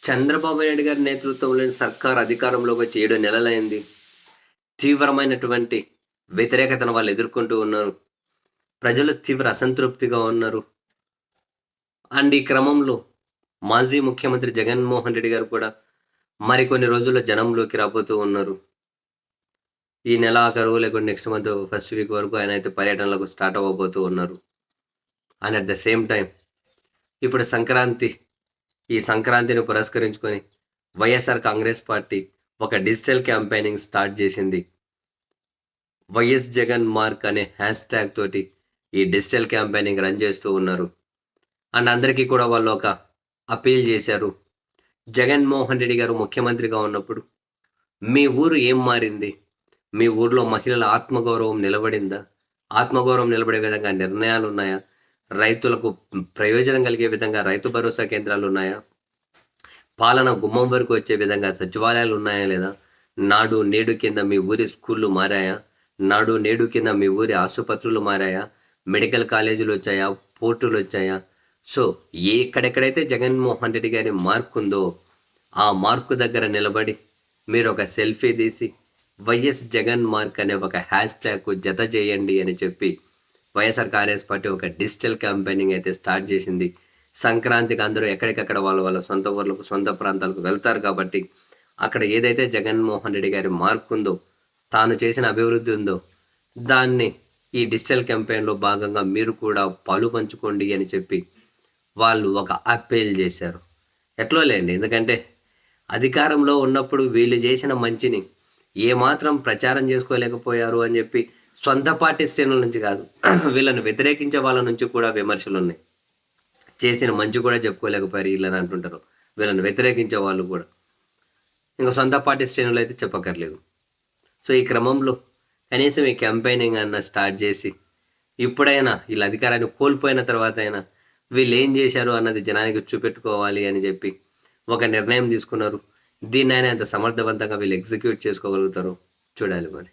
చంద్రబాబు నాయుడు గారి నేతృత్వంలోని సర్కార్ అధికారంలోకి వచ్చి 7 నెలలైంది. తీవ్రమైనటువంటి వ్యతిరేకతను వాళ్ళు ఎదుర్కొంటూ ఉన్నారు. ప్రజలు తీవ్ర అసంతృప్తిగా ఉన్నారు. అండ్ ఈ క్రమంలో మాజీ ముఖ్యమంత్రి జగన్మోహన్ రెడ్డి గారు కూడా మరికొన్ని రోజుల్లో జనంలోకి రాబోతూ ఉన్నారు. ఈ నెల ఆఖరు లేకుంటే నెక్స్ట్ మంత్ ఫస్ట్ వీక్ వరకు ఆయన అయితే పర్యటనలకు స్టార్ట్ అవ్వబోతూ ఉన్నారు. And at the same time ఇప్పుడు ఈ సంక్రాంతిని పురస్కరించుకొని వైఎస్ఆర్ కాంగ్రెస్ పార్టీ ఒక డిజిటల్ క్యాంపెయినింగ్ స్టార్ట్ చేసింది. వైఎస్ జగన్ మార్క్ అనే హ్యాష్ ట్యాగ్ తోటి ఈ డిజిటల్ క్యాంపెయినింగ్ రన్ చేస్తూ ఉన్నారు. అండ్ అందరికీ కూడా వాళ్ళు ఒక అపీల్ చేశారు. జగన్మోహన్ రెడ్డి గారు ముఖ్యమంత్రిగా ఉన్నప్పుడు మీ ఊరు ఏం మారింది? మీ ఊర్లో మహిళల ఆత్మగౌరవం నిలబడిందా? ఆత్మగౌరవం నిలబడే విధంగా నిర్ణయాలు ఉన్నాయా? రైతులకు ప్రయోజనం కలిగే విధంగా రైతు భరోసా కేంద్రాలు ఉన్నాయా? పాలన గుమ్మం వరకు వచ్చే విధంగా సచివాలయాలు ఉన్నాయా లేదా? నాడు నేడు కింద మీ ఊరి స్కూళ్ళు మారాయా? నాడు నేడు కింద మీ ఊరి ఆసుపత్రులు మారాయా? మెడికల్ కాలేజీలు వచ్చాయా? పోర్టులు వచ్చాయా? సో ఎక్కడెక్కడైతే జగన్మోహన్ రెడ్డి గారి మార్క్ ఉందో ఆ మార్కు దగ్గర నిలబడి మీరు ఒక సెల్ఫీ తీసి వైఎస్ జగన్ మార్క్ అనే ఒక హ్యాష్ ట్యాగ్ జత చేయండి అని చెప్పి వైఎస్ఆర్ కాంగ్రెస్ పార్టీ ఒక డిజిటల్ క్యాంపెయినింగ్ అయితే స్టార్ట్ చేసింది. సంక్రాంతికి అందరూ ఎక్కడికక్కడ వాళ్ళ సొంత ఊర్లకు సొంత ప్రాంతాలకు వెళ్తారు కాబట్టి అక్కడ ఏదైతే జగన్మోహన్ రెడ్డి గారి మార్క్ ఉందో, తాను చేసిన అభివృద్ధి ఉందో దాన్ని ఈ డిజిటల్ క్యాంపెయిన్లో భాగంగా మీరు కూడా పాలు పంచుకోండి అని చెప్పి వాళ్ళు ఒక అప్పీల్ చేశారు. ఎట్లో లేండి, ఎందుకంటే అధికారంలో ఉన్నప్పుడు వీళ్ళు చేసిన మంచిని ఏమాత్రం ప్రచారం చేసుకోలేకపోయారు అని చెప్పి సొంత పార్టీ శ్రేణుల నుంచి కాదు, వీళ్ళని వ్యతిరేకించే వాళ్ళ నుంచి కూడా విమర్శలు ఉన్నాయి. చేసిన మంచి కూడా చెప్పుకోలేకపోయారు వీళ్ళని అంటుంటారు, వీళ్ళని వ్యతిరేకించే వాళ్ళు కూడా. ఇంకా సొంత పార్టీ శ్రేణులు అయితే చెప్పక్కర్లేదు. సో ఈ క్రమంలో కనీసం ఈ క్యాంపెయినింగ్ అన్న స్టార్ట్ చేసి ఇప్పుడైనా వీళ్ళ అధికారాన్ని కోల్పోయిన తర్వాత అయినా వీళ్ళు ఏం చేశారు అన్నది జనానికి చూపెట్టుకోవాలి అని చెప్పి ఒక నిర్ణయం తీసుకున్నారు. దీన్ని అయినా ఎంత సమర్థవంతంగా వీళ్ళు ఎగ్జిక్యూట్ చేసుకోగలుగుతారో చూడాలి మరి.